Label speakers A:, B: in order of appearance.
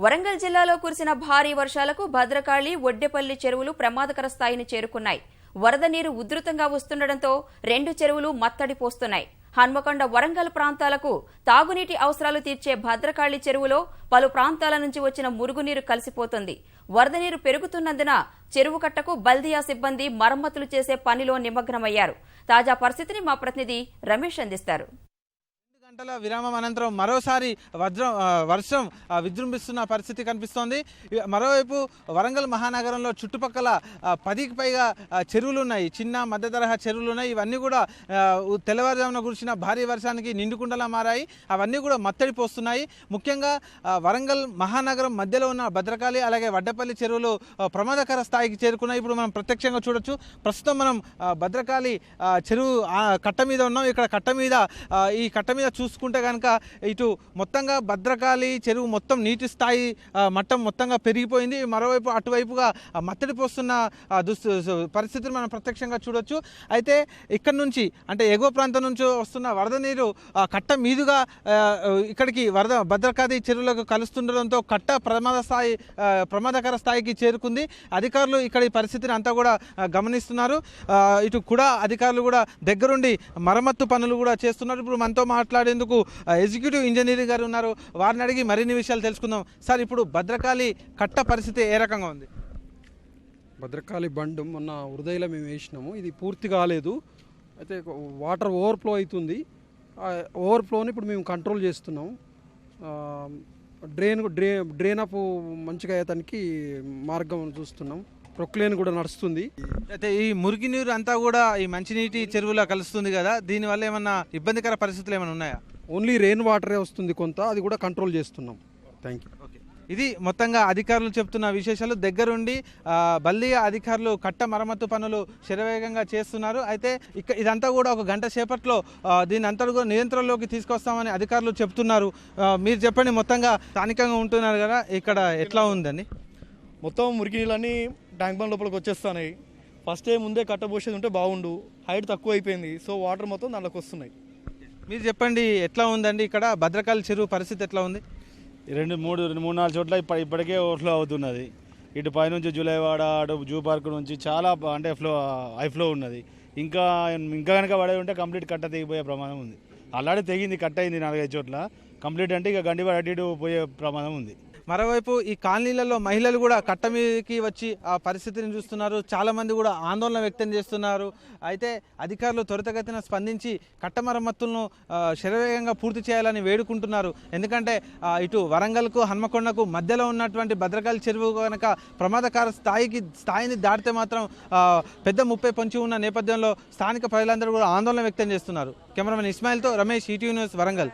A: వరంగల్ జిల్లాలో కురిసిన భారీ వర్షాలకు భద్రకాళి, ఒడ్డెపల్లి చెరువులు ప్రమాదకర స్థాయిని చేరుకున్నాయి. వరద నీరు ఉధృతంగా వస్తుండటంతో 2 చెరువులు మత్తడి పోస్తున్నాయి. హన్మకొండ, వరంగల్ ప్రాంతాలకు తాగునీటి అవసరాలు తీర్చే భద్రకాళి చెరువులో పలు ప్రాంతాల నుంచి వచ్చిన మురుగునీరు కలిసిపోతుంది. వరద నీరు పెరుగుతున్నందున చెరువు కట్టకు బల్దియా సిబ్బంది మరమ్మతులు చేసే పనిలో నిమగ్నమయ్యారు. తాజా పరిస్థితిని మా ప్రతినిధి రమేష్ అందిస్తారు.
B: గంటల విరామం అనంతరం మరోసారి వర్షం విజృంభిస్తున్న పరిస్థితి కనిపిస్తోంది. మరోవైపు వరంగల్ మహానగరంలో చుట్టుపక్కల 10కి పైగా చెరువులు ఉన్నాయి. చిన్న మధ్య తరహా చెరువులు ఉన్నాయి. ఇవన్నీ కూడా తెల్లవారుజామున కురిసిన భారీ వర్షానికి నిండుకుండలా మారాయి. అవన్నీ కూడా మత్తడి పోస్తున్నాయి. ముఖ్యంగా వరంగల్ మహానగరం మధ్యలో ఉన్న భద్రకాళి అలాగే వడ్డపల్లి చెరువులు ప్రమాదకర స్థాయికి చేరుకున్నాయి. ఇప్పుడు మనం ప్రత్యక్షంగా చూడొచ్చు. ప్రస్తుతం మనం భద్రకాళి చెరువు కట్ట మీద ఉన్నాం. ఇక్కడ ఈ కట్ట మీద చూసుకుంటే కనుక ఇటు మొత్తంగా భద్రకాళి చెరువు మొత్తం నీటి స్థాయి మట్టం మొత్తంగా పెరిగిపోయింది. మరోవైపు అటువైపుగా మత్తడి పోస్తున్న పరిస్థితిని మనం ప్రత్యక్షంగా చూడొచ్చు. అయితే ఇక్కడ నుంచి అంటే ఎగువ ప్రాంతం నుంచి వస్తున్న వరద నీరు కట్ట మీదుగా ఇక్కడికి భద్రకాళి చెరువులకు కలుస్తుండడంతో కట్ట ప్రమాదకర స్థాయికి చేరుకుంది. అధికారులు ఇక్కడ ఈ పరిస్థితిని అంతా కూడా గమనిస్తున్నారు. ఇటు కూడా అధికారులు కూడా దగ్గరుండి మరమ్మత్తు పనులు కూడా చేస్తున్నారు. ఇప్పుడు మనతో మాట్లాడేందుకు ఎగ్జిక్యూటివ్ ఇంజనీర్ గారు ఉన్నారు. వారిని అడిగి మరిన్ని విషయాలు తెలుసుకుందాం. సార్, ఇప్పుడు భద్రకాళి కట్ట పరిస్థితి ఏ రకంగా ఉంది?
C: భద్రకాళి బండ్ మొన్న హృదయలో మేము వేసినాము. ఇది పూర్తి కాలేదు. అయితే వాటర్ ఓవర్ఫ్లో అవుతుంది. ఓవర్ఫ్లోని ఇప్పుడు మేము కంట్రోల్ చేస్తున్నాము. డ్రైన్ అప్ మంచిగా అయ్యేదానికి మార్గం చూస్తున్నాం. ప్రొక్లేన్ కూడా నడుస్తుంది.
B: అయితే ఈ మురికి నీరు అంతా కూడా ఈ మంచినీటి చెరువులో కలుస్తుంది కదా, దీనివల్ల ఏమన్నా ఇబ్బందికర పరిస్థితులు ఏమైనా ఉన్నాయా?
C: ఓన్లీ రెయిన్ వాటరే వస్తుంది కొంత, అది కూడా కంట్రోల్ చేస్తున్నాం. Thank you.
B: ఇది మొత్తంగా అధికారులు చెప్తున్న విశేషాలు. దగ్గరుండి బల్దియా అధికారులు కట్ట మరమ్మతు పనులు శరవేగంగా చేస్తున్నారు. అయితే ఇదంతా కూడా ఒక గంట సేపట్లో దీని అంతా కూడా నియంత్రణలోకి తీసుకొస్తామని అధికారులు చెప్తున్నారు. మీరు చెప్పండి, మొత్తంగా స్థానికంగా ఉంటున్నారు కదా, ఇక్కడ ఎట్లా ఉందని?
D: మొత్తం మురికి నీళ్ళన్నీ ట్యాంక్ బండ్ లోపలికి వచ్చేస్తున్నాయి. ఫస్ట్ ముందే కట్టబోసేది ఉంటే బాగుండు. హైట్ తక్కువ అయిపోయింది, సో వాటర్ మొత్తం దాంట్లోకి వస్తున్నాయి.
B: మీరు చెప్పండి, ఎట్లా ఉందండి ఇక్కడ భద్రకాళి చెరువు పరిస్థితి ఎట్లా ఉంది?
E: 2-3-4 చోట్ల ఇప్పటికే ఓవర్ఫ్లో అవుతున్నది. ఇటు పైనుంచి జూలైవాడ, అటు జూ పార్క్ నుంచి చాలా అంటే హై ఫ్లో ఉన్నది. ఇంకా కనుక పడే ఉంటే కంప్లీట్ కట్ట తెగిపోయే ప్రమాదం ఉంది. ఆల్రెడీ తెగింది, కట్ట అయింది 4-5 చోట్ల. కంప్లీట్ అంటే ఇక గండివాడ అటు ఇటు పోయే ప్రమాదం ఉంది.
B: మరోవైపు ఈ కాలనీలలో మహిళలు కూడా కట్ట మీదకి వచ్చి ఆ పరిస్థితిని చూస్తున్నారు. చాలామంది కూడా ఆందోళన వ్యక్తం చేస్తున్నారు. అయితే అధికారులు త్వరితగతిన స్పందించి కట్ట మరమ్మతులను శరవేగంగా పూర్తి చేయాలని వేడుకుంటున్నారు. ఎందుకంటే ఇటు వరంగల్కు, హన్మకొండకు మధ్యలో ఉన్నటువంటి భద్రకాళి చెరువు కనుక ప్రమాదకర స్థాయిని దాటితే మాత్రం పెద్ద ముప్పై పొంచి ఉన్న నేపథ్యంలో స్థానిక ప్రజలందరూ కూడా ఆందోళన వ్యక్తం చేస్తున్నారు. కెమెరామెన్ ఇస్మాయిల్తో రమేష్, ఈటీవీ న్యూస్, వరంగల్.